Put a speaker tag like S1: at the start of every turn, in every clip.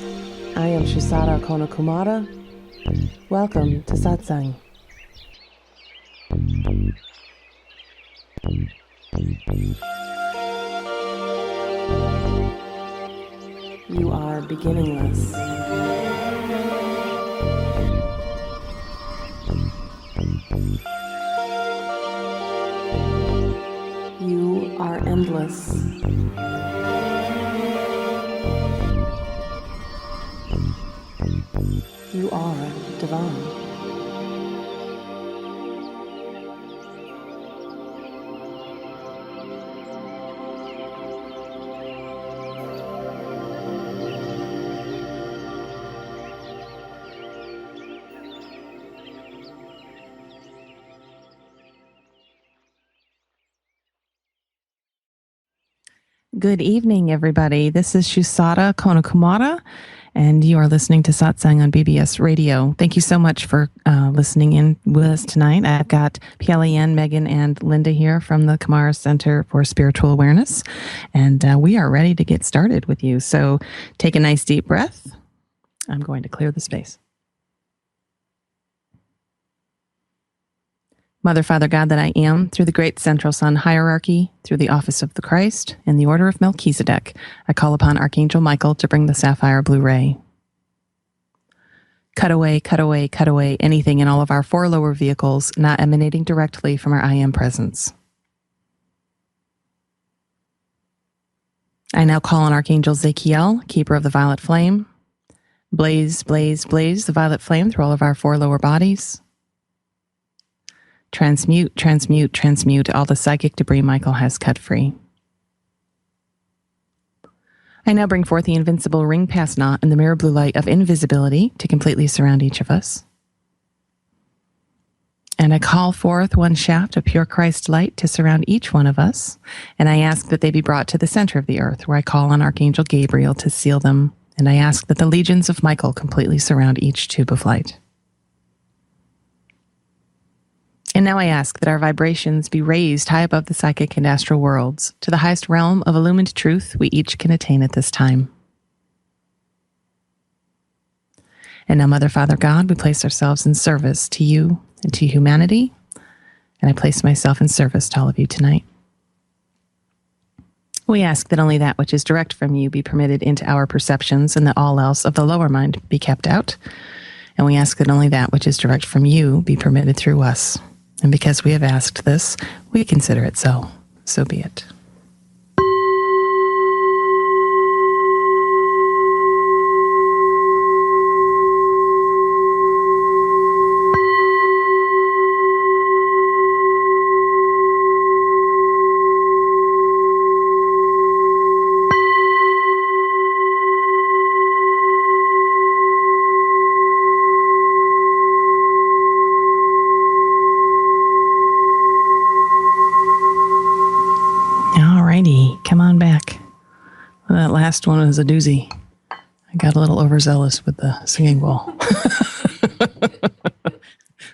S1: I am Shusara Kumara. Welcome to Satsang. You are beginningless. You are endless. You are divine. Good evening, everybody. This is Shusara Kumara, and you are listening to Satsang on BBS Radio. Thank you so much for listening in with us tonight. I've got Pialayan, Megan, and Linda here from the Kumara Center for Spiritual Awareness, and we are ready to get started with you. So take a nice deep breath. I'm going to clear the space. Mother, Father, God that I am, through the great central sun hierarchy, through the office of the Christ, and the order of Melchizedek, I call upon Archangel Michael to bring the sapphire blue ray. Cut away anything in all of our four lower vehicles not emanating directly from our I Am presence. I now call on Archangel Zachiel, keeper of the violet flame. Blaze, blaze, blaze the violet flame through all of our four lower bodies. Transmute, transmute, transmute all the psychic debris Michael has cut free. I now bring forth the invincible ring pass knot and the mirror blue light of invisibility to completely surround each of us. And I call forth one shaft of pure Christ light to surround each one of us. And I ask that they be brought to the center of the earth, where I call on Archangel Gabriel to seal them. And I ask that the legions of Michael completely surround each tube of light. And now I ask that our vibrations be raised high above the psychic and astral worlds to the highest realm of illumined truth we each can attain at this time. And now, Mother, Father, God, we place ourselves in service to you and to humanity, and I place myself in service to all of you tonight. We ask that only that which is direct from you be permitted into our perceptions, and that all else of the lower mind be kept out. And we ask that only that which is direct from you be permitted through us. And because we have asked this, we consider it so. So be it. Come on back. Well, that last one was a doozy. I got a little overzealous with the singing bowl.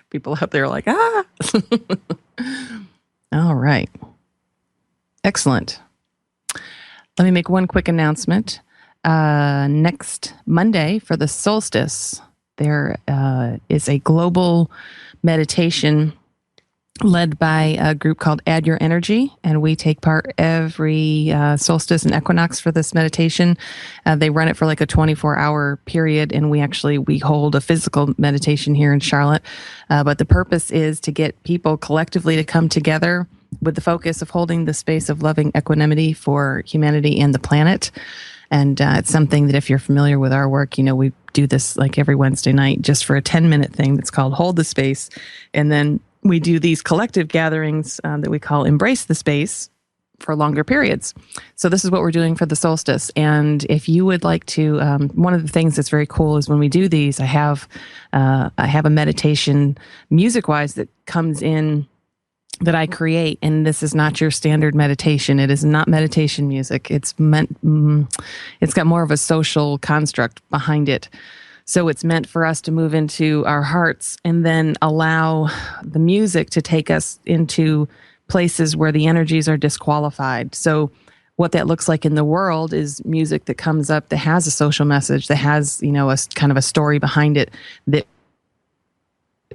S1: People out there are like, ah! All right. Excellent. Let me make one quick announcement. Next Monday for the solstice, there is a global meditation led by a group called Add Your Energy, and we take part every solstice and equinox for this meditation. They run it for like a 24-hour period, and we hold a physical meditation here in Charlotte. But the purpose is to get people collectively to come together with the focus of holding the space of loving equanimity for humanity and the planet. And it's something that if you're familiar with our work, we do this like every Wednesday night just for a 10-minute thing that's called Hold the Space. And then we do these collective gatherings that we call Embrace the Space for longer periods. So this is what we're doing for the solstice. And if you would like to, one of the things that's very cool is when we do these, I have a meditation music-wise that comes in that I create, and this is not your standard meditation. It is not meditation music. It's got more of a social construct behind it. So it's meant for us to move into our hearts and then allow the music to take us into places where the energies are disqualified. So what that looks like in the world is music that comes up that has a social message, that has, a kind of a story behind it that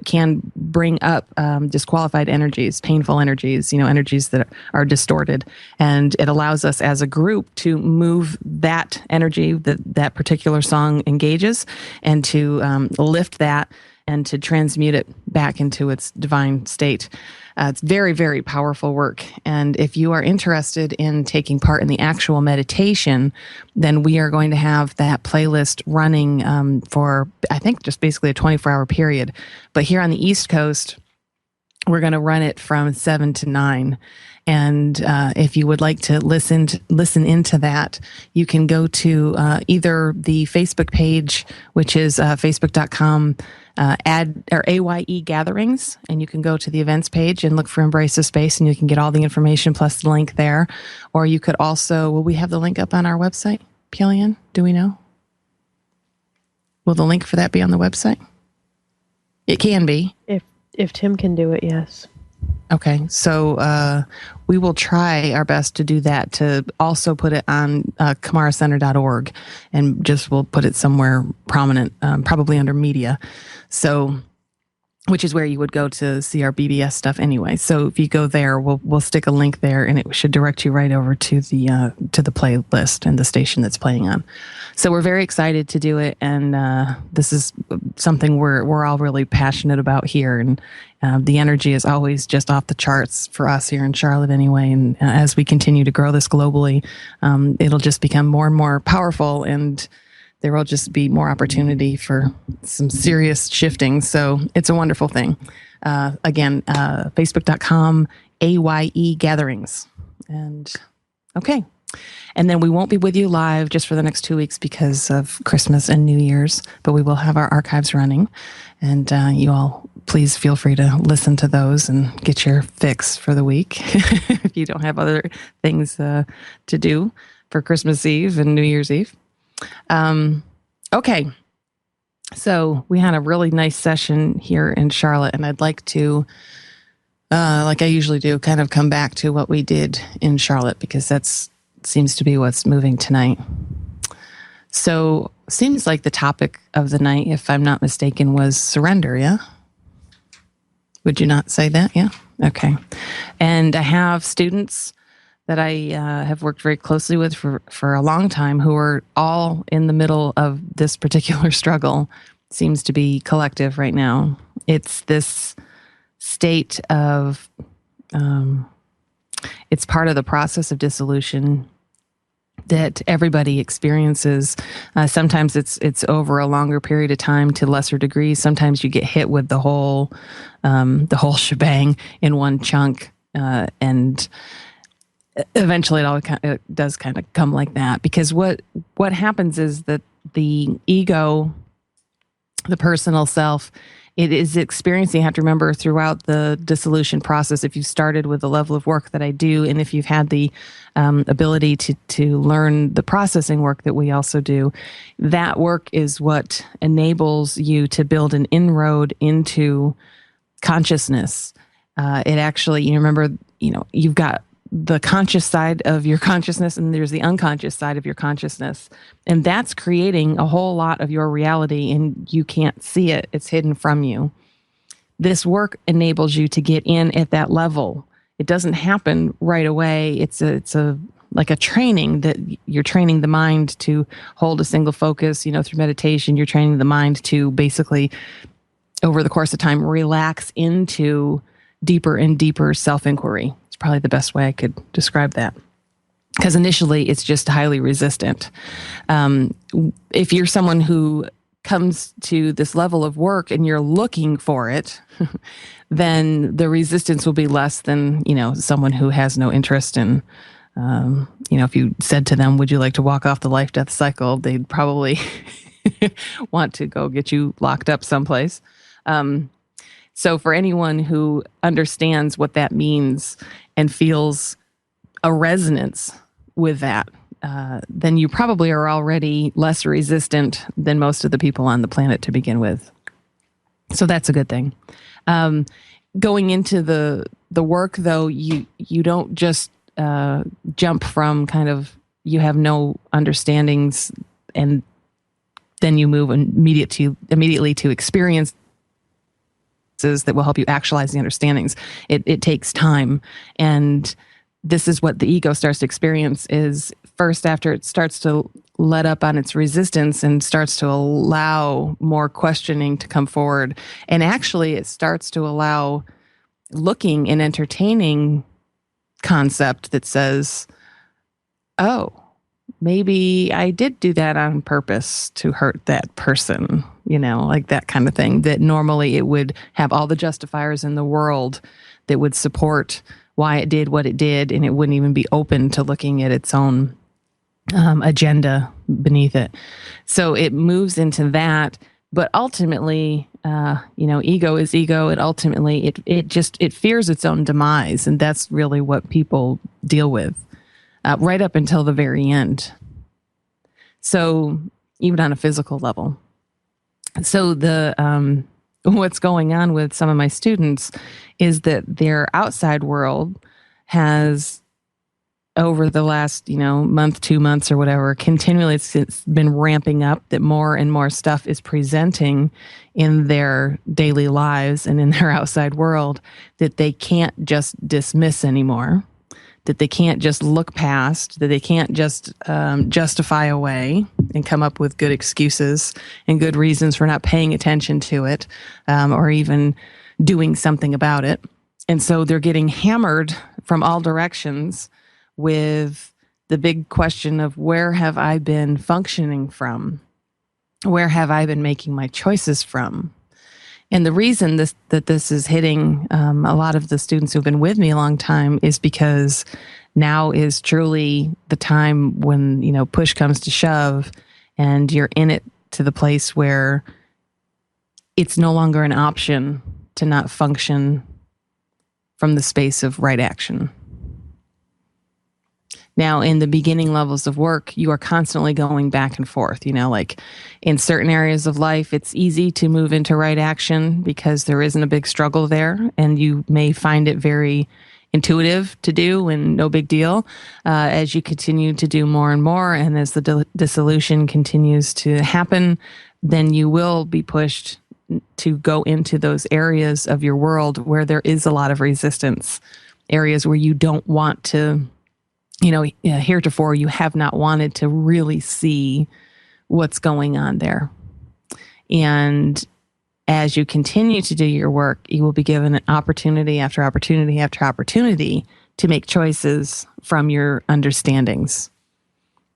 S1: can bring up disqualified energies, painful energies, energies that are distorted. And it allows us as a group to move that energy that particular song engages, and to lift that and to transmute it back into its divine state. It's very, very powerful work. And if you are interested in taking part in the actual meditation, then we are going to have that playlist running for, I think, just basically a 24-hour period. But here on the East Coast, we're going to run it from 7 to 9. And if you would like to listen into that, you can go to either the Facebook page, which is facebook.com AYE Gatherings, and you can go to the events page and look for Embrace the Space, and you can get all the information plus the link there. Or you could also, will we have the link up on our website, Pylian? Do we know? Will the link for that be on the website? It can be.
S2: If Tim can do it, yes.
S1: Okay, so we will try our best to do that, to also put it on kumaracenter.org, and just we'll put it somewhere prominent, probably under media, so which is where you would go to see our BBS stuff anyway. So if you go there, we'll stick a link there, and it should direct you right over to the playlist and the station that's playing on. So we're very excited to do it, and this is something we're all really passionate about here, and the energy is always just off the charts for us here in Charlotte anyway. And as we continue to grow this globally, it'll just become more and more powerful, and there will just be more opportunity for some serious shifting. So it's a wonderful thing. Again, facebook.com AYE Gatherings. And okay. And then we won't be with you live just for the next 2 weeks because of Christmas and New Year's, but we will have our archives running. And you all, please feel free to listen to those and get your fix for the week if you don't have other things to do for Christmas Eve and New Year's Eve. Okay. So we had a really nice session here in Charlotte, and I'd like to, like I usually do, kind of come back to what we did in Charlotte, because that's seems to be what's moving tonight. So seems like the topic of the night, if I'm not mistaken, was surrender. Yeah. Would you not say that? Yeah. Okay. And I have students that I have worked very closely with for a long time, who are all in the middle of this particular struggle. Seems to be collective right now. It's this state of, it's part of the process of dissolution that everybody experiences. Sometimes it's over a longer period of time to lesser degrees. Sometimes you get hit with the whole shebang in one chunk, and eventually it does kind of come like that. Because what happens is that the ego, the personal self, it is experiencing, you have to remember, throughout the dissolution process, if you started with the level of work that I do, and if you've had the ability to learn the processing work that we also do, that work is what enables you to build an inroad into consciousness. It actually, you remember, you've got the conscious side of your consciousness, and there's the unconscious side of your consciousness. And that's creating a whole lot of your reality, and you can't see it. It's hidden from you. This work enables you to get in at that level. It doesn't happen right away. It's like a training that you're training the mind to hold a single focus, through meditation. You're training the mind to basically, over the course of time, relax into deeper and deeper self-inquiry. Probably the best way I could describe that, because initially it's just highly resistant. If you're someone who comes to this level of work and you're looking for it, then the resistance will be less than, someone who has no interest in, if you said to them, would you like to walk off the life-death cycle? They'd probably want to go get you locked up someplace. So for anyone who understands what that means and feels a resonance with that, then you probably are already less resistant than most of the people on the planet to begin with. So that's a good thing. Going into the work, though, you don't just jump from kind of you have no understandings and then you move immediately to experiences that will help you actualize the understandings. It takes time. And this is what the ego starts to experience is first after it starts to let up on its resistance and starts to allow more questioning to come forward. And actually it starts to allow looking and entertaining concept that says, oh, maybe I did do that on purpose to hurt that person, like that kind of thing, that normally it would have all the justifiers in the world that would support why it did what it did, and it wouldn't even be open to looking at its own agenda beneath it. So it moves into that, but ultimately, ego is ego. And ultimately, it fears its own demise, and that's really what people deal with. Right up until the very end. So even on a physical level. So what's going on with some of my students is that their outside world has, over the last, month, 2 months or whatever, continually it's been ramping up, that more and more stuff is presenting in their daily lives and in their outside world that they can't just dismiss anymore, that they can't just look past, that they can't just justify away and come up with good excuses and good reasons for not paying attention to it, or even doing something about it. And so they're getting hammered from all directions with the big question of, where have I been functioning from? Where have I been making my choices from? And the reason that this is hitting a lot of the students who've been with me a long time is because now is truly the time when, push comes to shove and you're in it to the place where it's no longer an option to not function from the space of right action. Now, in the beginning levels of work, you are constantly going back and forth. Like in certain areas of life, it's easy to move into right action because there isn't a big struggle there, and you may find it very intuitive to do and no big deal. As you continue to do more and more, and as the dissolution continues to happen, then you will be pushed to go into those areas of your world where there is a lot of resistance, areas where you don't want to, heretofore you have not wanted to really see what's going on there. And as you continue to do your work, you will be given an opportunity after opportunity after opportunity to make choices from your understandings.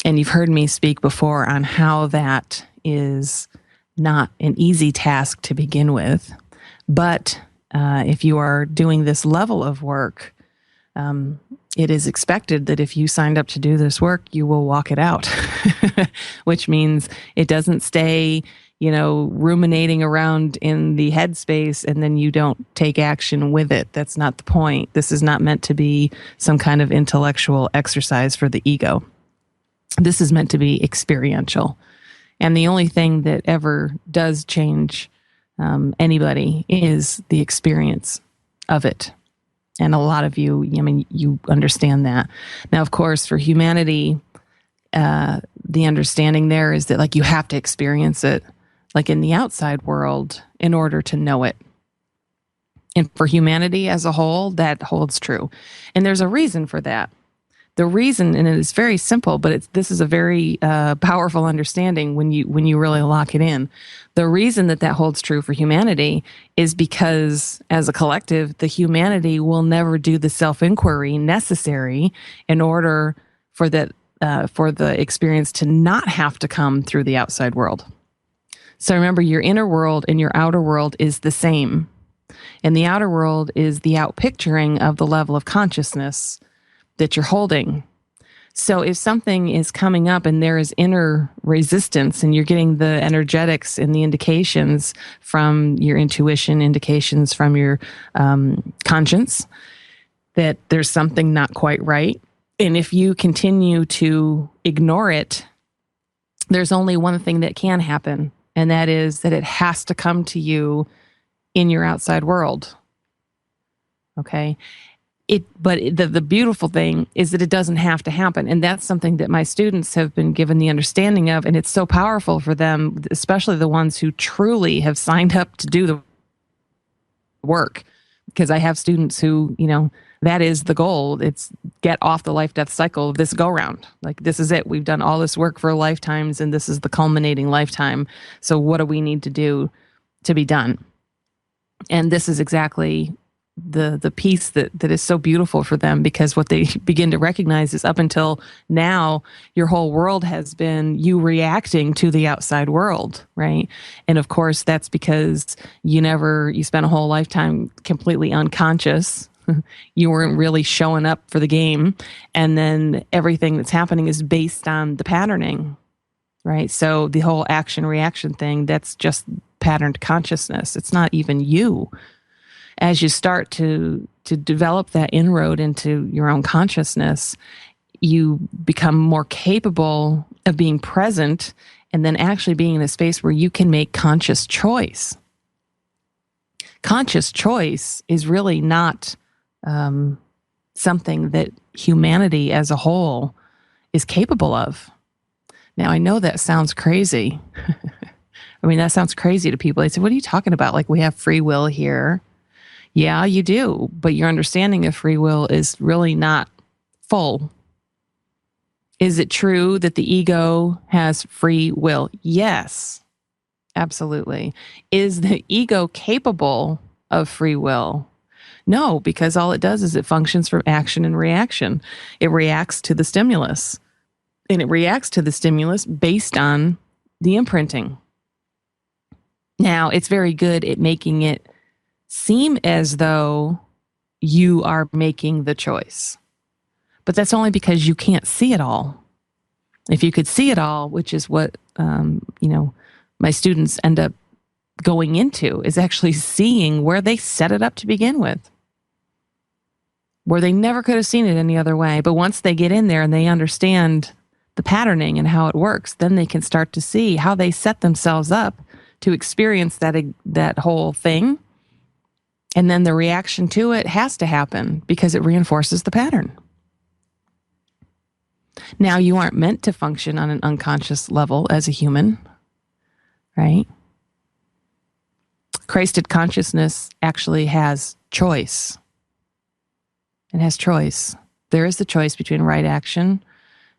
S1: And you've heard me speak before on how that is not an easy task to begin with. But if you are doing this level of work, it is expected that if you signed up to do this work, you will walk it out, which means it doesn't stay, ruminating around in the headspace and then you don't take action with it. That's not the point. This is not meant to be some kind of intellectual exercise for the ego. This is meant to be experiential. And the only thing that ever does change anybody is the experience of it. And a lot of you, you understand that. Now, of course, for humanity, the understanding there is that you have to experience it like in the outside world in order to know it. And for humanity as a whole, that holds true. And there's a reason for that. The reason, and it is very simple, but this is a very powerful understanding when you really lock it in. The reason that holds true for humanity is because, as a collective, the humanity will never do the self-inquiry necessary in order for the experience to not have to come through the outside world. So remember, your inner world and your outer world is the same. And the outer world is the outpicturing of the level of consciousness that you're holding. So if something is coming up and there is inner resistance and you're getting the energetics and the indications from your intuition, indications from your conscience that there's something not quite right, and if you continue to ignore it, there's only one thing that can happen, and that is that it has to come to you in your outside world. Okay? But the beautiful thing is that it doesn't have to happen. And that's something that my students have been given the understanding of. And it's so powerful for them, especially the ones who truly have signed up to do the work. Because I have students who, that is the goal. It's get off the life-death cycle of this go-round. Like, this is it. We've done all this work for lifetimes, and this is the culminating lifetime. So what do we need to do to be done? And this is exactly the piece that is so beautiful for them, because what they begin to recognize is up until now, your whole world has been you reacting to the outside world, right? And of course, that's because you spent a whole lifetime completely unconscious. You weren't really showing up for the game. And then everything that's happening is based on the patterning, right? So the whole action reaction thing, that's just patterned consciousness. It's not even you. As you start to develop that inroad into your own consciousness, you become more capable of being present and then actually being in a space where you can make conscious choice. Conscious choice is really not something that humanity as a whole is capable of. Now, I know that sounds crazy. I mean, that sounds crazy to people. They say, what are you talking about? Like, we have free will here. Yeah, you do, but your understanding of free will is really not full. Is it true that the ego has free will? Yes, absolutely. Is the ego capable of free will? No, because all it does is it functions from action and reaction. It reacts to the stimulus, and it reacts to the stimulus based on the imprinting. Now, it's very good at making it seem as though you are making the choice. But that's only because you can't see it all. If you could see it all, which is what my students end up going into, is actually seeing where they set it up to begin with, where they never could have seen it any other way. But once they get in there and they understand the patterning and how it works, then they can start to see how they set themselves up to experience that whole thing. And then the reaction to it has to happen because it reinforces the pattern. Now, you aren't meant to function on an unconscious level as a human, right? Christed consciousness actually has choice. It has choice. There is the choice between right action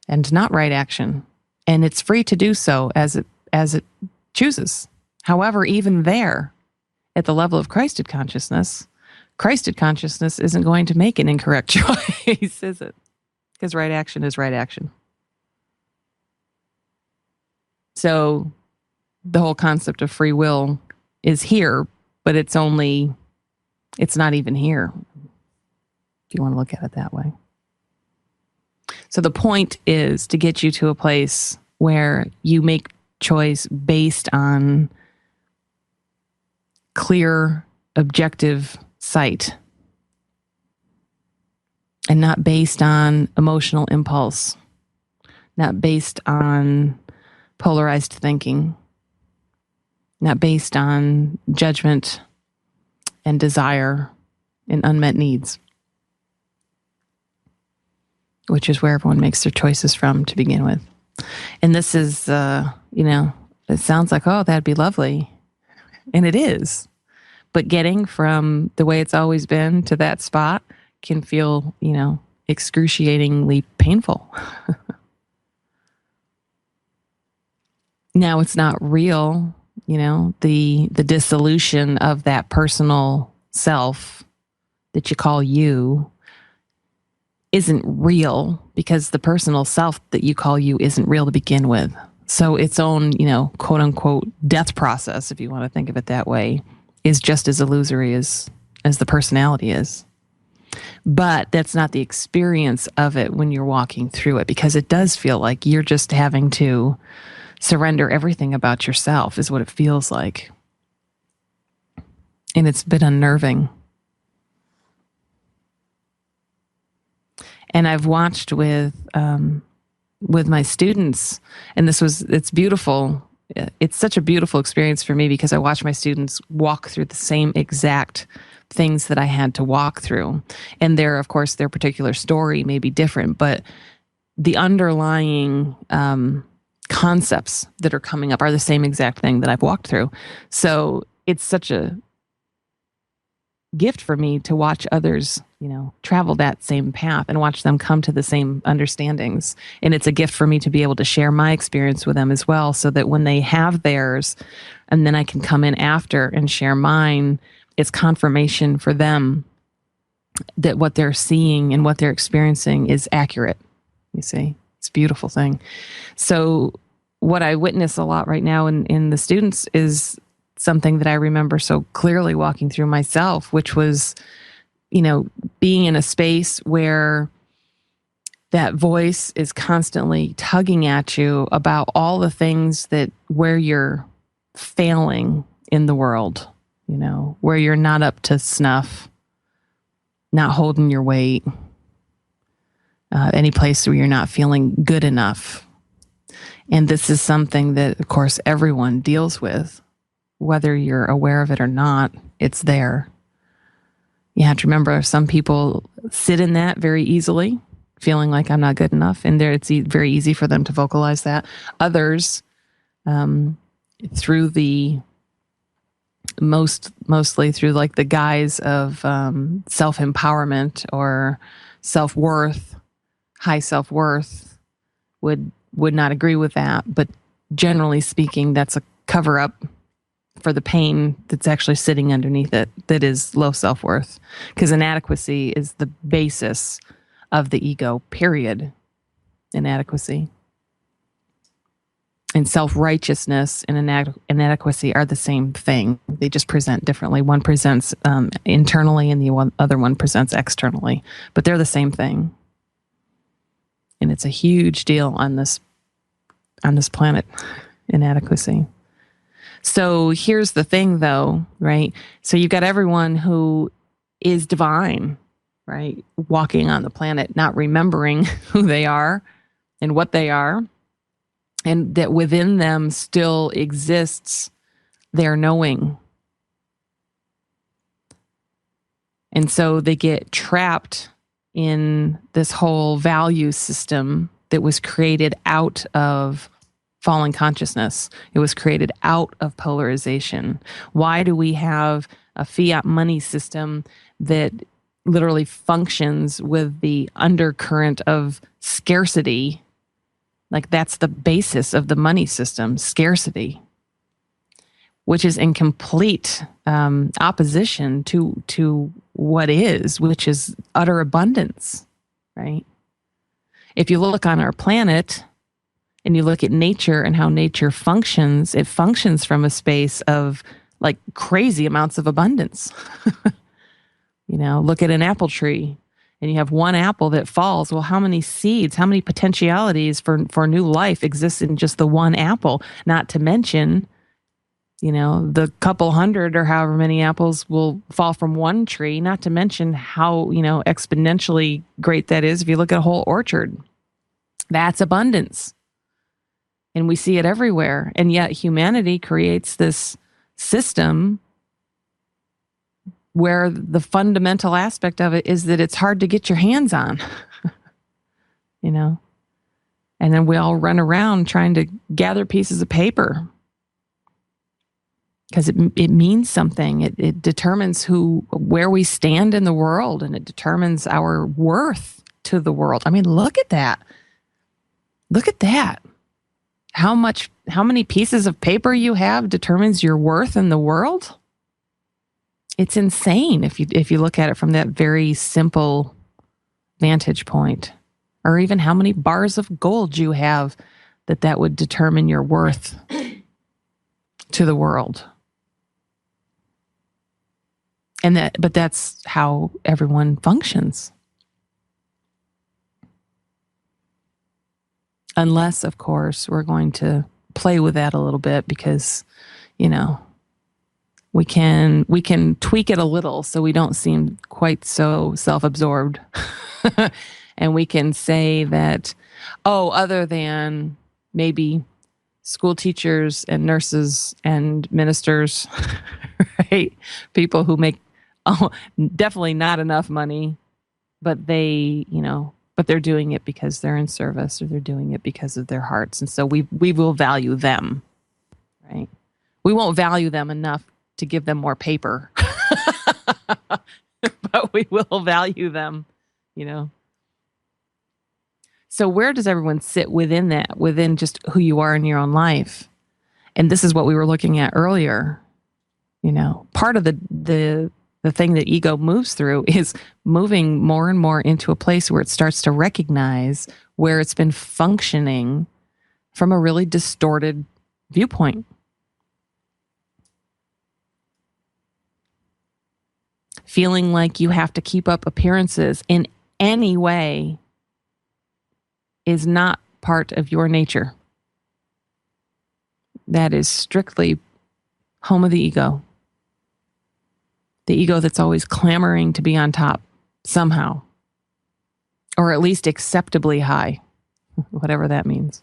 S1: and not right action. And it's free to do so as it chooses. However, even there, at the level of Christed consciousness isn't going to make an incorrect choice, is it? Because right action is right action. So the whole concept of free will is here, but it's not even here, if you want to look at it that way. So the point is to get you to a place where you make choice based on clear, objective sight, and not based on emotional impulse, not based on polarized thinking, not based on judgment and desire and unmet needs, which is where everyone makes their choices from to begin with. And this is, it sounds like, oh, that'd be lovely. And it is. But getting from the way it's always been to that spot can feel, excruciatingly painful. Now, it's not real, the dissolution of that personal self that you call you isn't real, because the personal self that you call you isn't real to begin with. So its own, quote unquote, death process, if you want to think of it that way, is just as illusory as the personality is. But that's not the experience of it when you're walking through it, because it does feel like you're just having to surrender everything about yourself, is what it feels like. And it's a bit unnerving. And I've watched with my students, and it's beautiful. It's such a beautiful experience for me, because I watch my students walk through the same exact things that I had to walk through. And of course, their particular story may be different, but the underlying concepts that are coming up are the same exact thing that I've walked through. So it's such a gift for me to watch others, travel that same path and watch them come to the same understandings. And it's a gift for me to be able to share my experience with them as well, so that when they have theirs, and then I can come in after and share mine, it's confirmation for them that what they're seeing and what they're experiencing is accurate. You see, it's a beautiful thing. So what I witness a lot right now in the students is something that I remember so clearly walking through myself, which was, being in a space where that voice is constantly tugging at you about all the things where you're failing in the world, where you're not up to snuff, not holding your weight, any place where you're not feeling good enough. And this is something that, of course, everyone deals with. Whether you're aware of it or not, it's there. You have to remember, some people sit in that very easily, feeling like I'm not good enough, and it's very easy for them to vocalize that. Others, through mostly through like the guise of self-empowerment or self-worth, high self-worth, would not agree with that. But generally speaking, that's a cover-up for the pain that's actually sitting underneath it, that is low self-worth. Because inadequacy is the basis of the ego, period. Inadequacy. And self-righteousness and inadequacy are the same thing. They just present differently. One presents internally and the other one presents externally. But they're the same thing. And it's a huge deal on this planet, inadequacy. So here's the thing, though, right? So you've got everyone who is divine, right? Walking on the planet, not remembering who they are and what they are, and that within them still exists their knowing. And so they get trapped in this whole value system that was created out of fallen consciousness. It was created out of polarization. Why do we have a fiat money system that literally functions with the undercurrent of scarcity? Like, that's the basis of the money system, scarcity, which is in complete opposition to what is, which is utter abundance, right? If you look on our planet and you look at nature and how nature functions, it functions from a space of like crazy amounts of abundance. Look at an apple tree and you have one apple that falls. Well, how many seeds, how many potentialities for new life exists in just the one apple? Not to mention, the couple hundred or however many apples will fall from one tree, not to mention how, exponentially great that is if you look at a whole orchard. That's abundance. And we see it everywhere. And yet humanity creates this system where the fundamental aspect of it is that it's hard to get your hands on, And then we all run around trying to gather pieces of paper because it means something. It determines where we stand in the world, and it determines our worth to the world. I mean, look at that. Look at that. How many pieces of paper you have determines your worth in the world. It's insane if you look at it from that very simple vantage point. Or even how many bars of gold you have, that would determine your worth to the world. But that's how everyone functions. Unless, of course, we're going to play with that a little bit, because, we can tweak it a little so we don't seem quite so self-absorbed. And we can say that, other than maybe school teachers and nurses and ministers, right? People who make oh, definitely not enough money, but but they're doing it because they're in service, or they're doing it because of their hearts. And so we will value them, right? We won't value them enough to give them more paper, but we will value them, you know. So where does everyone sit within that, within just who you are in your own life? And this is what we were looking at earlier. You know, part of the thing that ego moves through is moving more and more into a place where it starts to recognize where it's been functioning from a really distorted viewpoint. Feeling like you have to keep up appearances in any way is not part of your nature. That is strictly home of the ego. The ego that's always clamoring to be on top somehow, or at least acceptably high, whatever that means.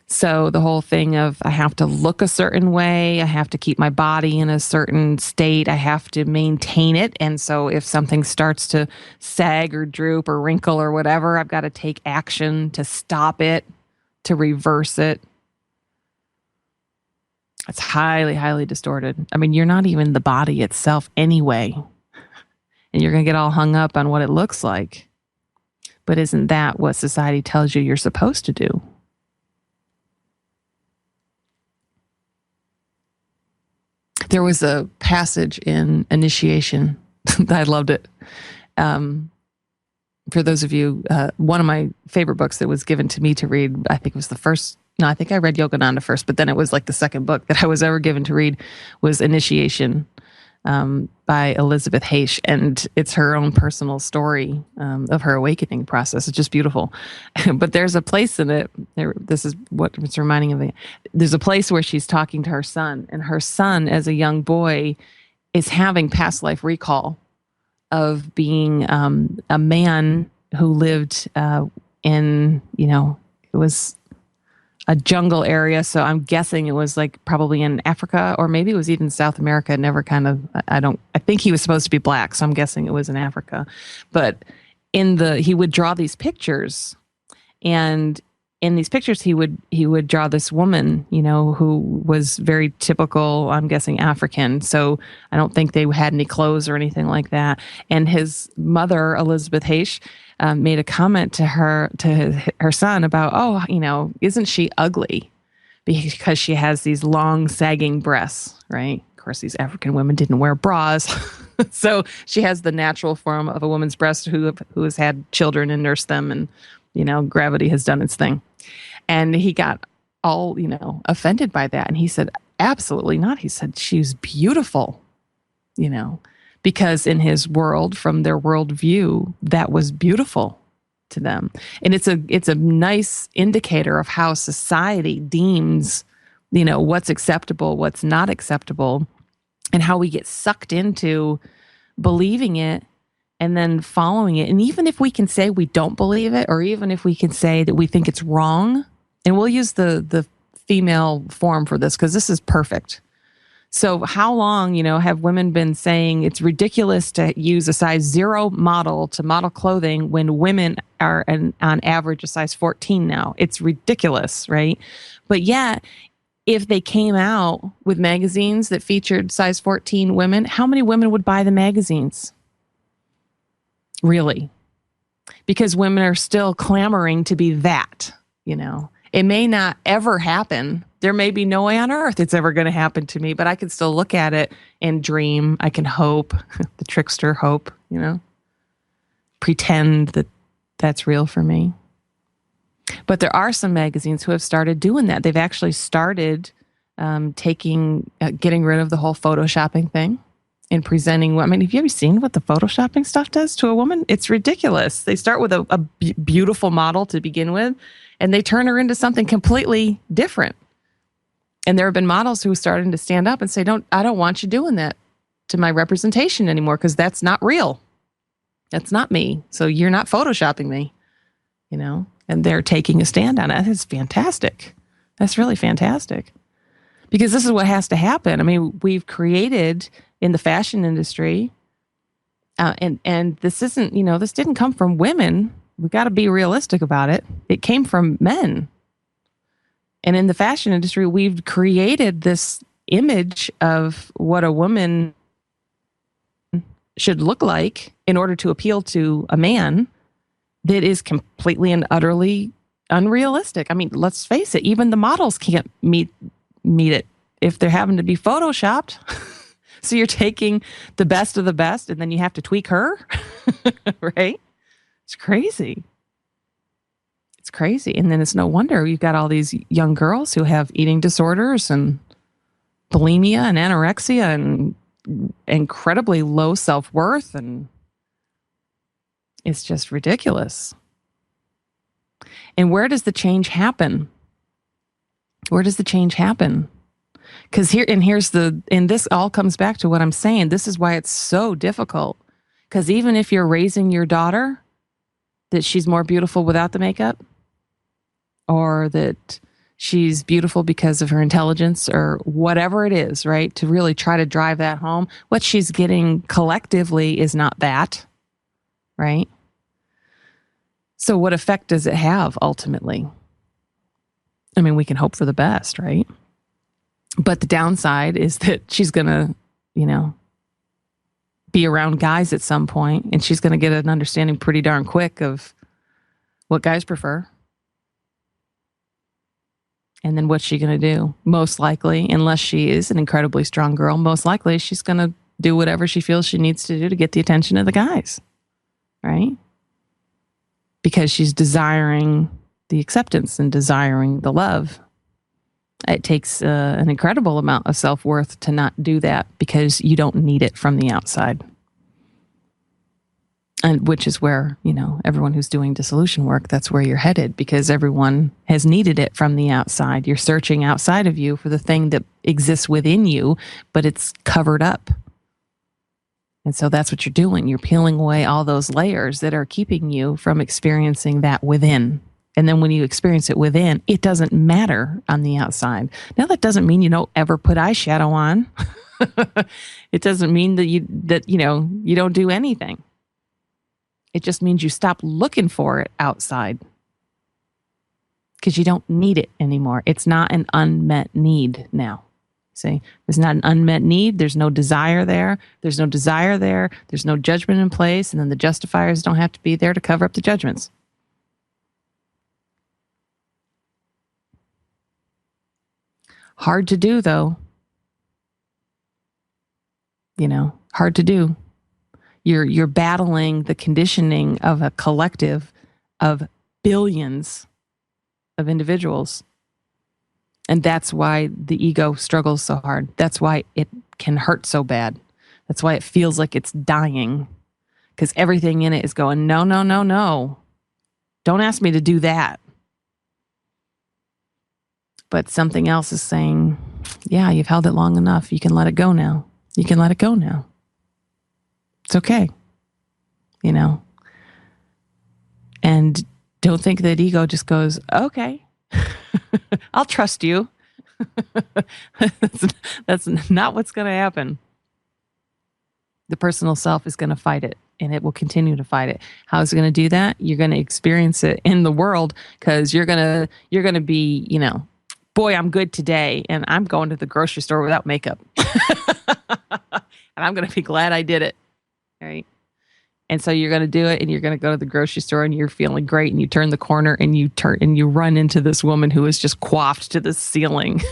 S1: So the whole thing of I have to look a certain way, I have to keep my body in a certain state, I have to maintain it. And so if something starts to sag or droop or wrinkle or whatever, I've got to take action to stop it, to reverse it. It's highly, highly distorted. I mean, you're not even the body itself anyway. And you're going to get all hung up on what it looks like. But isn't that what society tells you you're supposed to do? There was a passage in Initiation. I loved it. For those of you, one of my favorite books that was given to me to read, I think it was the first. No, I think I read Yogananda first, but then it was like the second book that I was ever given to read was Initiation by Elizabeth Heish. And it's her own personal story of her awakening process. It's just beautiful. But there's a place in it, this is what it's reminding me. There's a place where she's talking to her son, and her son as a young boy is having past life recall of being a man who lived in, it was a jungle area. So I'm guessing it was like probably in Africa, or maybe it was even South America. I think he was supposed to be black. So I'm guessing it was in Africa, but he would draw these pictures, and in these pictures, he would draw this woman, who was very typical, I'm guessing African. So I don't think they had any clothes or anything like that. And his mother, Elizabeth Heish, made a comment to her son about, isn't she ugly? Because she has these long sagging breasts, right? Of course, these African women didn't wear bras. So she has the natural form of a woman's breast who has had children and nursed them, and, gravity has done its thing. And he got all, offended by that. And he said, absolutely not. He said, she's beautiful, because in his world, from their worldview, that was beautiful to them. And it's a nice indicator of how society deems, what's acceptable, what's not acceptable, and how we get sucked into believing it and then following it. And even if we can say we don't believe it, or even if we can say that we think it's wrong, and we'll use the female form for this because this is perfect. So how long, have women been saying it's ridiculous to use a size 0 model to model clothing when women are on average a size 14 now? It's ridiculous, right? But yet, if they came out with magazines that featured size 14 women, how many women would buy the magazines? Really? Because women are still clamoring to be that, It may not ever happen. There may be no way on earth it's ever going to happen to me, but I can still look at it and dream. I can hope, the trickster hope, pretend that that's real for me. But there are some magazines who have started doing that. They've actually started getting rid of the whole photoshopping thing and presenting. I mean, have you ever seen what the photoshopping stuff does to a woman? It's ridiculous. They start with a beautiful model to begin with, and they turn her into something completely different. And there have been models who are starting to stand up and say, I don't want you doing that to my representation anymore, because that's not real. That's not me. So you're not photoshopping me, and they're taking a stand on it. It's fantastic. That's really fantastic. Because this is what has to happen. I mean, we've created in the fashion industry, and this isn't, this didn't come from women. We got to be realistic about it. It came from men. And in the fashion industry, we've created this image of what a woman should look like in order to appeal to a man that is completely and utterly unrealistic. I mean, let's face it, even the models can't meet it if they're having to be photoshopped. So you're taking the best of the best and then you have to tweak her, right? It's crazy. It's crazy. And then it's no wonder you've got all these young girls who have eating disorders and bulimia and anorexia and incredibly low self-worth, and it's just ridiculous. And where does the change happen? Where does the change happen? Because this all comes back to what I'm saying. This is why it's so difficult. Because even if you're raising your daughter that she's more beautiful without the makeup, or that she's beautiful because of her intelligence, or whatever it is, right? To really try to drive that home, what she's getting collectively is not that, right? So what effect does it have ultimately? I mean, we can hope for the best, right? But the downside is that she's going to, be around guys at some point, and she's going to get an understanding pretty darn quick of what guys prefer. And then what's she going to do? Most likely, unless she is an incredibly strong girl, most likely she's going to do whatever she feels she needs to do to get the attention of the guys, right? Because she's desiring the acceptance and desiring the love. It takes an incredible amount of self-worth to not do that, because you don't need it from the outside. And which is where, everyone who's doing dissolution work, that's where you're headed, because everyone has needed it from the outside. You're searching outside of you for the thing that exists within you, but it's covered up. And so that's what you're doing. You're peeling away all those layers that are keeping you from experiencing that within. And then when you experience it within, it doesn't matter on the outside. Now, that doesn't mean you don't ever put eyeshadow on. It doesn't mean that you don't do anything. It just means you stop looking for it outside, because you don't need it anymore. It's not an unmet need now. See, there's not an unmet need. There's no desire there. There's no desire there. There's no judgment in place. And then the justifiers don't have to be there to cover up the judgments. Hard to do, though. Hard to do. You're battling the conditioning of a collective of billions of individuals. And that's why the ego struggles so hard. That's why it can hurt so bad. That's why it feels like it's dying. Because everything in it is going, no, no, no, no. Don't ask me to do that. But something else is saying, yeah, you've held it long enough. You can let it go now. You can let it go now. It's okay. And don't think that ego just goes, okay, I'll trust you. That's not what's going to happen. The personal self is going to fight it, and it will continue to fight it. How is it going to do that? You're going to experience it in the world, because you're going to be, boy, I'm good today, and I'm going to the grocery store without makeup. And I'm going to be glad I did it. Right? And so you're going to do it, and you're going to go to the grocery store, and you're feeling great, and you turn the corner, and you run into this woman who is just coiffed to the ceiling,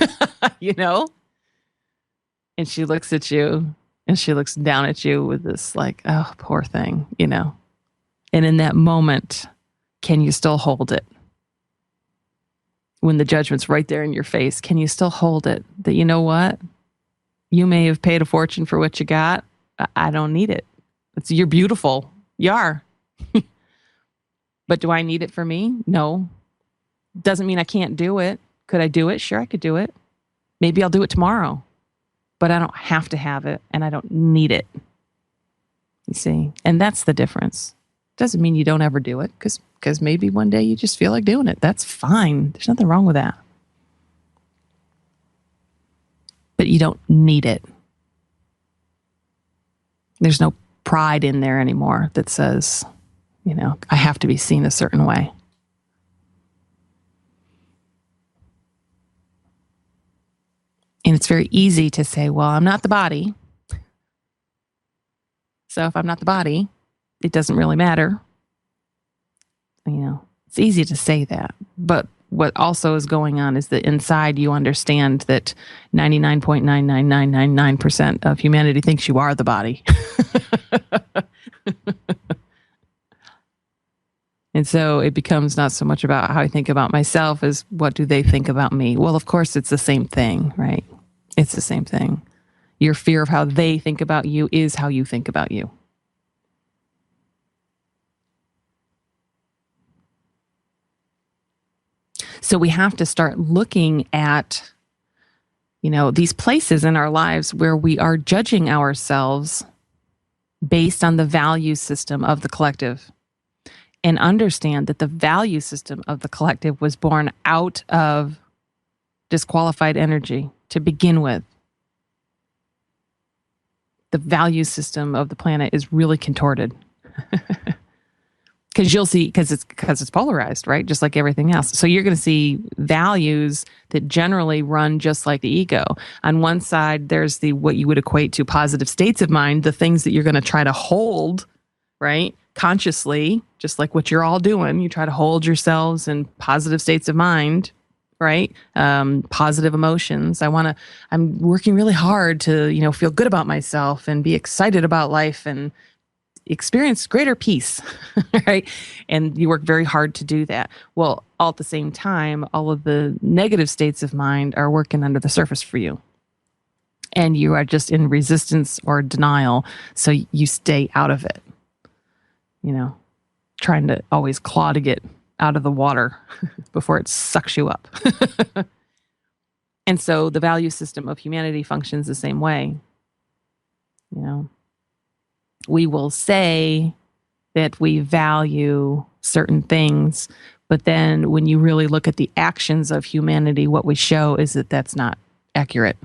S1: and she looks at you, and she looks down at you with this like, oh, poor thing, And in that moment, can you still hold it? When the judgment's right there in your face, can you still hold it? That, you know what? You may have paid a fortune for what you got. I don't need it. You're beautiful. You are. But do I need it for me? No. Doesn't mean I can't do it. Could I do it? Sure, I could do it. Maybe I'll do it tomorrow. But I don't have to have it, and I don't need it. You see? And that's the difference. Doesn't mean you don't ever do it, because maybe one day you just feel like doing it. That's fine. There's nothing wrong with that. you don't need it. There's no pride in there anymore that says, I have to be seen a certain way. And it's very easy to say, well, I'm not the body. So if I'm not the body, it doesn't really matter. It's easy to say that. But what also is going on is that inside you understand that 99.99999% of humanity thinks you are the body. And so it becomes not so much about how I think about myself as what do they think about me? Well, of course, it's the same thing, right? It's the same thing. Your fear of how they think about you is how you think about you. So we have to start looking at, these places in our lives where we are judging ourselves based on the value system of the collective, and understand that the value system of the collective was born out of disqualified energy to begin with. The value system of the planet is really contorted. Because you'll see, because it's polarized, right? Just like everything else. So you're going to see values that generally run just like the ego. On one side, there's what you would equate to positive states of mind, the things that you're going to try to hold, right? Consciously, just like what you're all doing. You try to hold yourselves in positive states of mind, right? Positive emotions. I'm working really hard to, feel good about myself and be excited about life and experience greater peace, right? And you work very hard to do that. Well, all at the same time, all of the negative states of mind are working under the surface for you. And you are just in resistance or denial. So you stay out of it, trying to always claw to get out of the water before it sucks you up. And so the value system of humanity functions the same way. We will say that we value certain things, but then when you really look at the actions of humanity, what we show is that that's not accurate.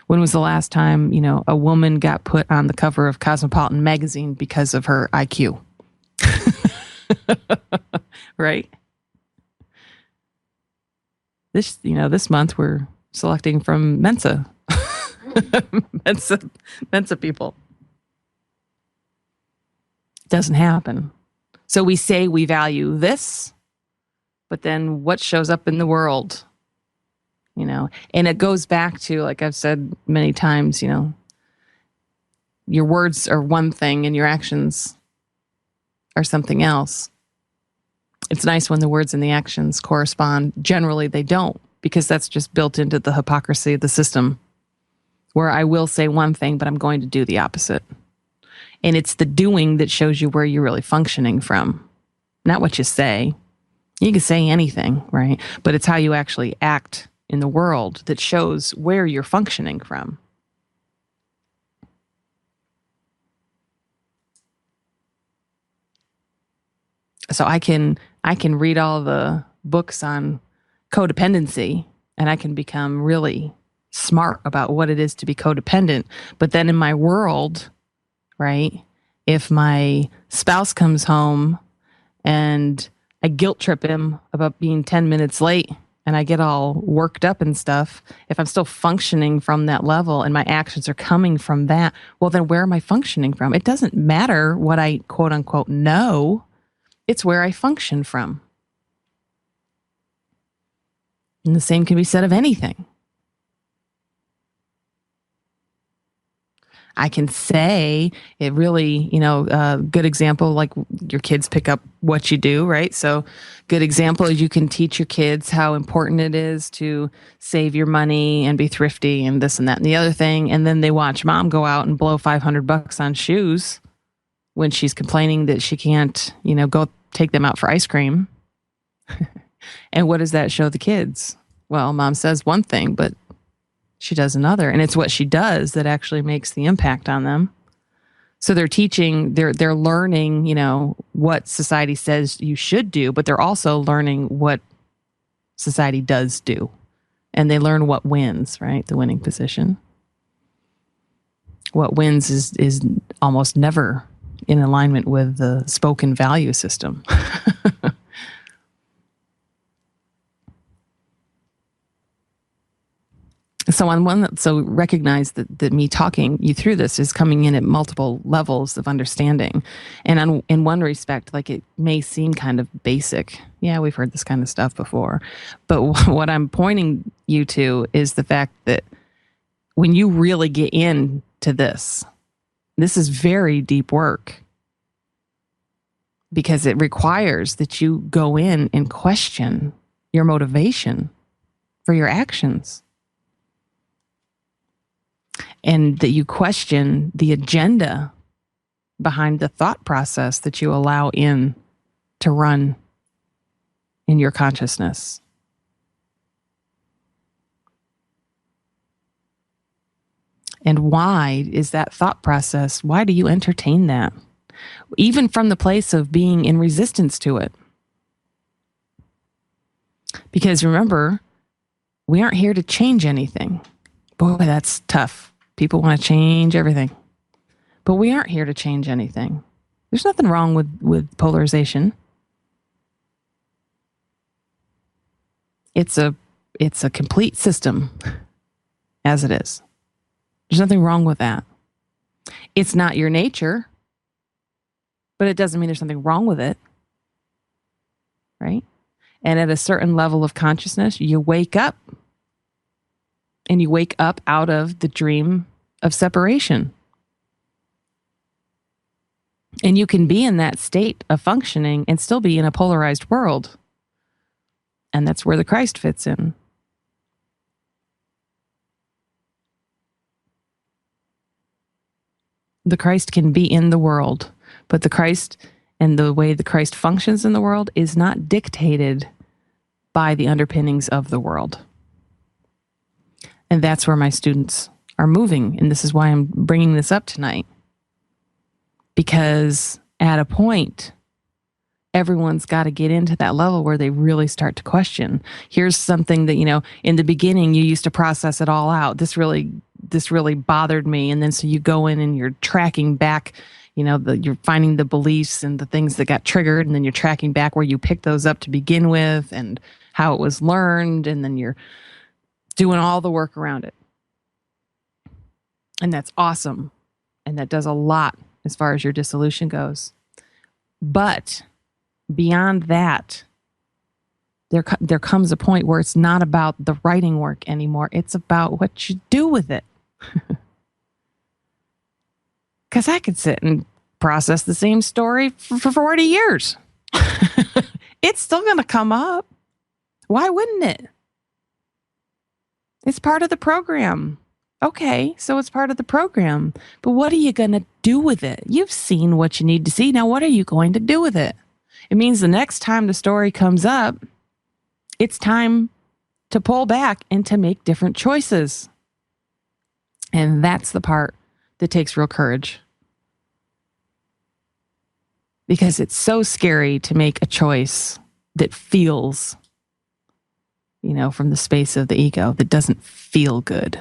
S1: When was the last time, a woman got put on the cover of Cosmopolitan magazine because of her IQ? Right? This month we're selecting from Mensa. Mensa people. Doesn't happen. So we say we value this, but then what shows up in the world? And it goes back to, like I've said many times, your words are one thing and your actions are something else. It's nice when the words and the actions correspond. Generally, they don't, because that's just built into the hypocrisy of the system, where I will say one thing, but I'm going to do the opposite. And it's the doing that shows you where you're really functioning from, not what you say. You can say anything, right? But it's how you actually act in the world that shows where you're functioning from. So I can read all the books on codependency, and I can become really smart about what it is to be codependent. But then in my world, right, if my spouse comes home and I guilt trip him about being 10 minutes late and I get all worked up and stuff, if I'm still functioning from that level and my actions are coming from that, well, then where am I functioning from? It doesn't matter what I quote unquote know. It's where I function from. And the same can be said of anything. I can say it really, good example, like your kids pick up what you do, right? So good example is you can teach your kids how important it is to save your money and be thrifty and this and that and the other thing. And then they watch mom go out and blow $500 on shoes when she's complaining that she can't, go take them out for ice cream. And what does that show the kids? Well, mom says one thing, but she does another. And it's what she does that actually makes the impact on them. So they're teaching, they're learning, what society says you should do, but they're also learning what society does do. And they learn what wins, right? The winning position. What wins is almost never in alignment with the spoken value system. So recognize that me talking you through this is coming in at multiple levels of understanding. And in one respect, like it may seem kind of basic. Yeah, we've heard this kind of stuff before. But what I'm pointing you to is the fact that when you really get into this is very deep work, because it requires that you go in and question your motivation for your actions. And that you question the agenda behind the thought process that you allow in to run in your consciousness. And why is that thought process? Why do you entertain that? Even from the place of being in resistance to it. Because remember, we aren't here to change anything. Boy, that's tough. People want to change everything. But we aren't here to change anything. There's nothing wrong with polarization. It's a complete system as it is. There's nothing wrong with that. It's not your nature, but it doesn't mean there's something wrong with it. Right? And at a certain level of consciousness, you wake up. And you wake up out of the dream of separation. And you can be in that state of functioning and still be in a polarized world. And that's where the Christ fits in. The Christ can be in the world, but the Christ and the way the Christ functions in the world is not dictated by the underpinnings of the world. And that's where my students are moving. And this is why I'm bringing this up tonight. Because at a point, everyone's got to get into that level where they really start to question. Here's something that, in the beginning, you used to process it all out. This really bothered me. And then so you go in and you're tracking back, you're finding the beliefs and the things that got triggered. And then you're tracking back where you picked those up to begin with and how it was learned. And then you're doing all the work around it. And that's awesome. And that does a lot as far as your dissolution goes. But beyond that, there comes a point where it's not about the writing work anymore. It's about what you do with it. Because I could sit and process the same story for 40 years. It's still going to come up. Why wouldn't it? It's part of the program. Okay, so it's part of the program. But what are you going to do with it? You've seen what you need to see. Now, what are you going to do with it? It means the next time the story comes up, it's time to pull back and to make different choices. And that's the part that takes real courage. Because it's so scary to make a choice that feels, from the space of the ego, that doesn't feel good.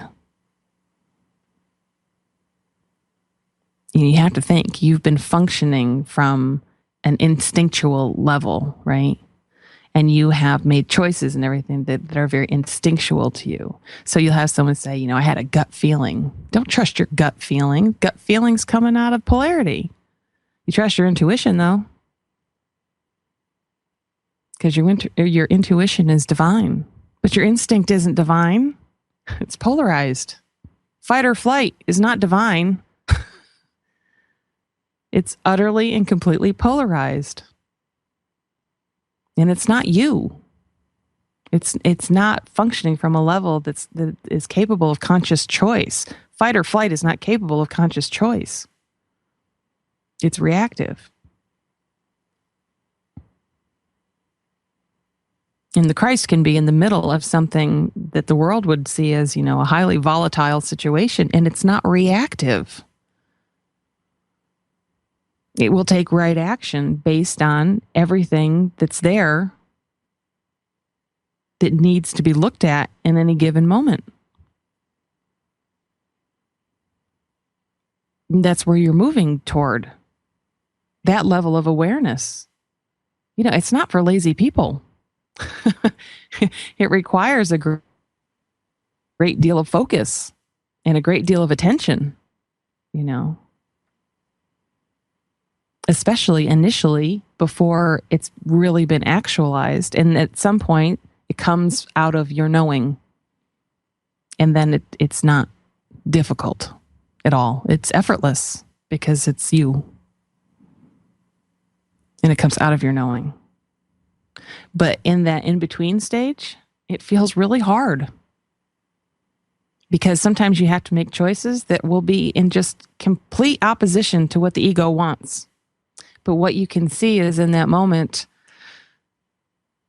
S1: You have to think, you've been functioning from an instinctual level, right? And you have made choices and everything that are very instinctual to you. So you'll have someone say, I had a gut feeling. Don't trust your gut feeling. Gut feeling's coming out of polarity. You trust your intuition, though. Because your intuition is divine. But your instinct isn't divine. It's polarized. Fight or flight is not divine. It's utterly and completely polarized. And it's not you. It's not functioning from a level that is capable of conscious choice. Fight or flight is not capable of conscious choice. It's reactive. And the Christ can be in the middle of something that the world would see as, a highly volatile situation, and it's not reactive. It will take right action based on everything that's there that needs to be looked at in any given moment. And that's where you're moving toward, that level of awareness. It's not for lazy people. It requires a great deal of focus and a great deal of attention, especially initially before it's really been actualized. And at some point, it comes out of your knowing. And then it's not difficult at all. It's effortless because it's you. And it comes out of your knowing. But in that in-between stage, it feels really hard. Because sometimes you have to make choices that will be in just complete opposition to what the ego wants. But what you can see is in that moment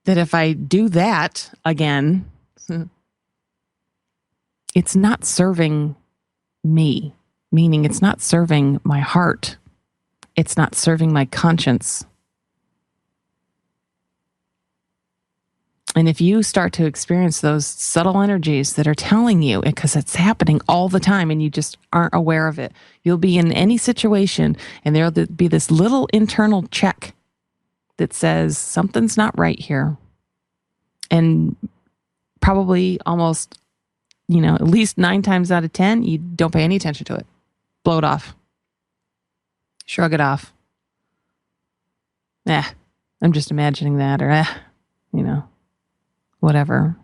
S1: that if I do that again, it's not serving me, meaning it's not serving my heart. It's not serving my conscience. And if you start to experience those subtle energies that are telling you, because it's happening all the time and you just aren't aware of it, you'll be in any situation and there'll be this little internal check that says something's not right here. And probably almost, at least 9 times out of 10, you don't pay any attention to it. Blow it off. Shrug it off. I'm just imagining that, or whatever.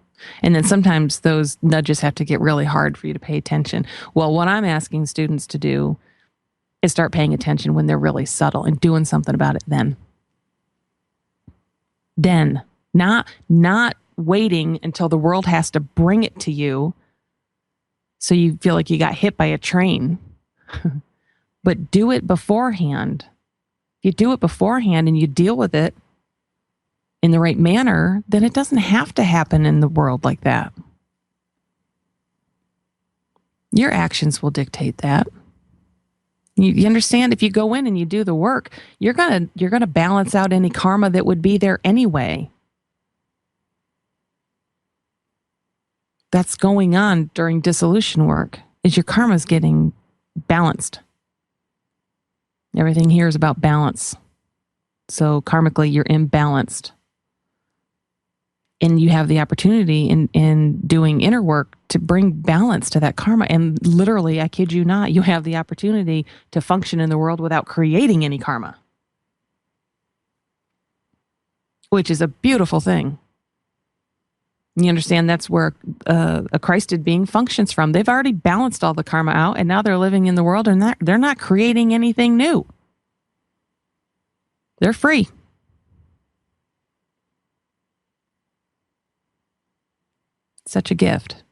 S1: And then sometimes those nudges have to get really hard for you to pay attention. Well, what I'm asking students to do is start paying attention when they're really subtle and doing something about it then. Not waiting until the world has to bring it to you so you feel like you got hit by a train. But do it beforehand. If you do it beforehand and you deal with it in the right manner, then it doesn't have to happen in the world like that. Your actions will dictate that. You understand? If you go in and you do the work, you're gonna balance out any karma that would be there anyway. That's going on during dissolution work, is your karma's getting balanced. Everything here is about balance. So karmically, you're imbalanced. And you have the opportunity in doing inner work to bring balance to that karma. And literally, I kid you not, you have the opportunity to function in the world without creating any karma. Which is a beautiful thing. You understand that's where a Christed being functions from. They've already balanced all the karma out, and now they're living in the world, and they're not creating anything new. They're free. Such a gift.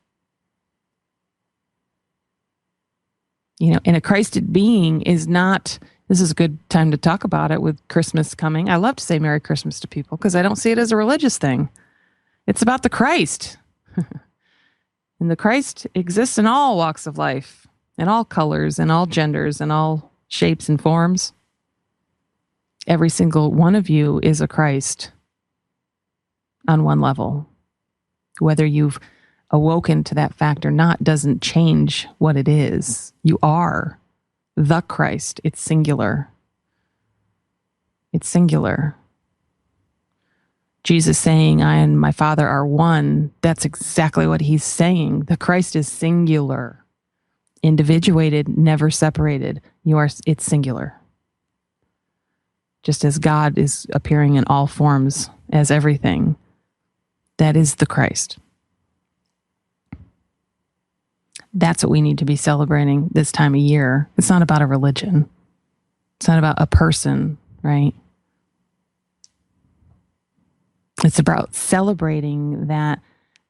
S1: And a Christed being is not, this is a good time to talk about it with Christmas coming. I love to say Merry Christmas to people because I don't see it as a religious thing. It's about the Christ. And the Christ exists in all walks of life, in all colors, in all genders, in all shapes and forms. Every single one of you is a Christ on one level. Whether you've awoken to that fact or not doesn't change what it is. You are the Christ. It's singular. It's singular. Jesus saying, I and my Father are one, that's exactly what he's saying. The Christ is singular, individuated, never separated. It's singular. Just as God is appearing in all forms as everything, that is the Christ. That's what we need to be celebrating this time of year. It's not about a religion. It's not about a person, right? It's about celebrating that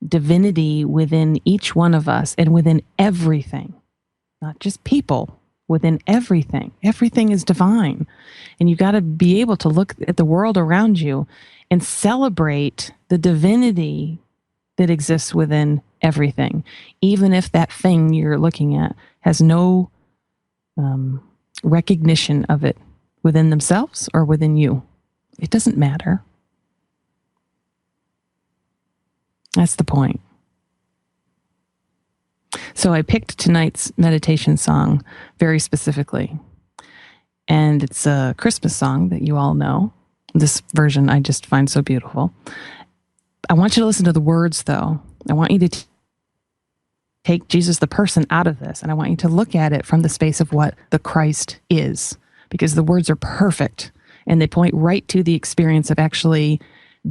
S1: divinity within each one of us and within everything, not just people, within everything. Everything is divine. And you've got to be able to look at the world around you and celebrate the divinity that exists within everything, even if that thing you're looking at has no recognition of it within themselves or within you. It doesn't matter. That's the point. So I picked tonight's meditation song very specifically. And it's a Christmas song that you all know. This version I just find so beautiful. I want you to listen to the words, though. I want you to take Jesus, the person, out of this. And I want you to look at it from the space of what the Christ is. Because the words are perfect. And they point right to the experience of actually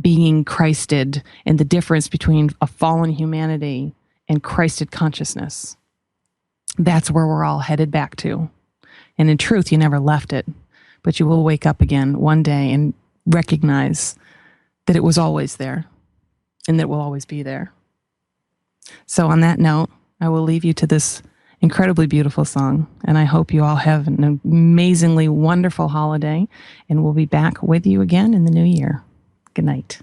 S1: being Christed and the difference between a fallen humanity and Christed consciousness. That's where we're all headed back to. And in truth, you never left it, but you will wake up again one day and recognize that it was always there and that it will always be there. So on that note, I will leave you to this incredibly beautiful song, and I hope you all have an amazingly wonderful holiday, and we'll be back with you again in the new year. Good night.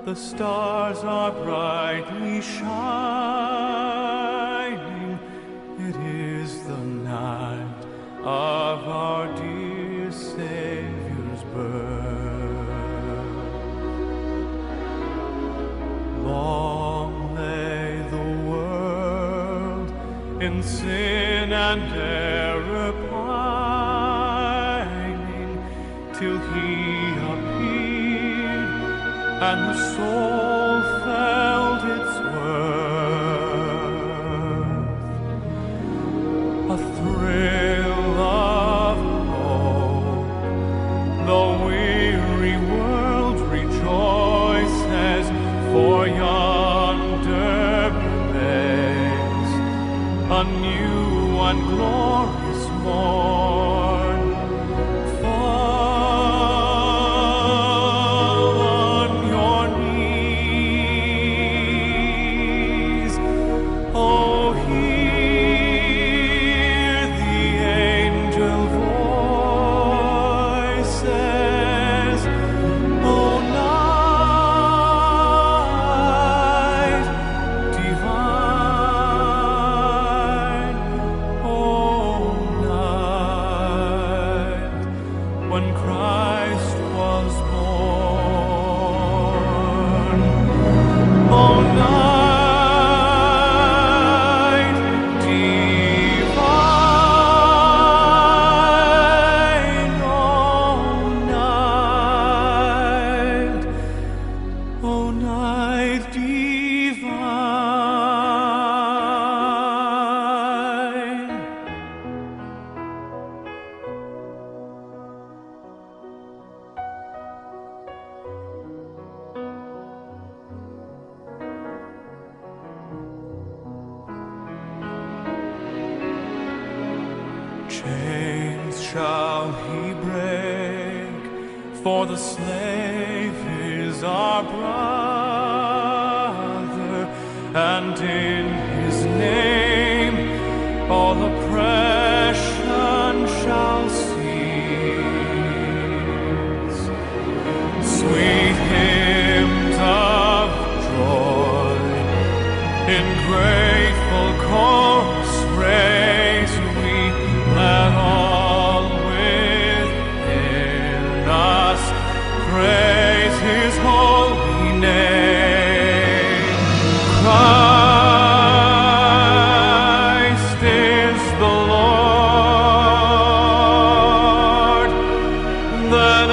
S3: The stars are brightly shining. It is the night of our dear Savior's birth. Long lay the world in sin and error pining, till He appeared and the soul felt its worth. A thrill of hope, the weary world rejoices, for yonder breaks a new and glorious morn. Chains shall He break, for the slave is our brother, and in His name all oppression shall cease. Sweet hymns of joy in grateful chorus raise we, let all within us praise His holy name. Christ is the Lord. Let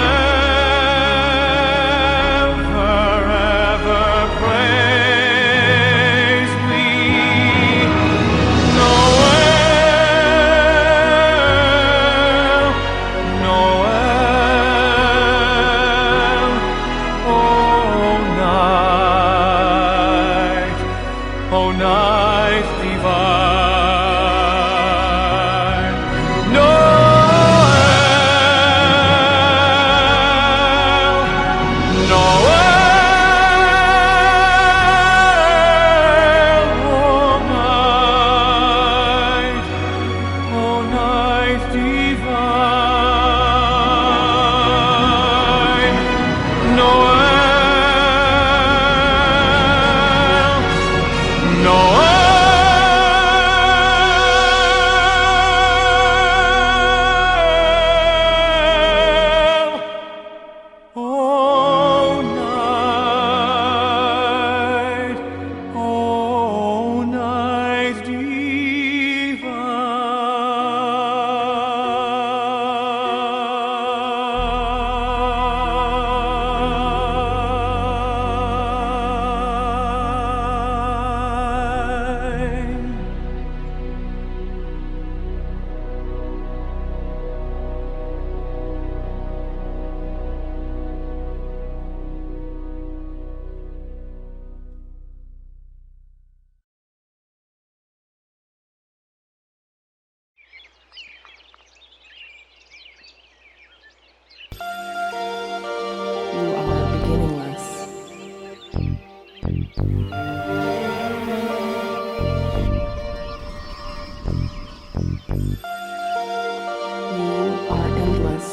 S3: ever praise we. O night divine, Noel, Noel, O night divine.
S1: You are endless.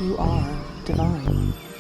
S1: You are divine.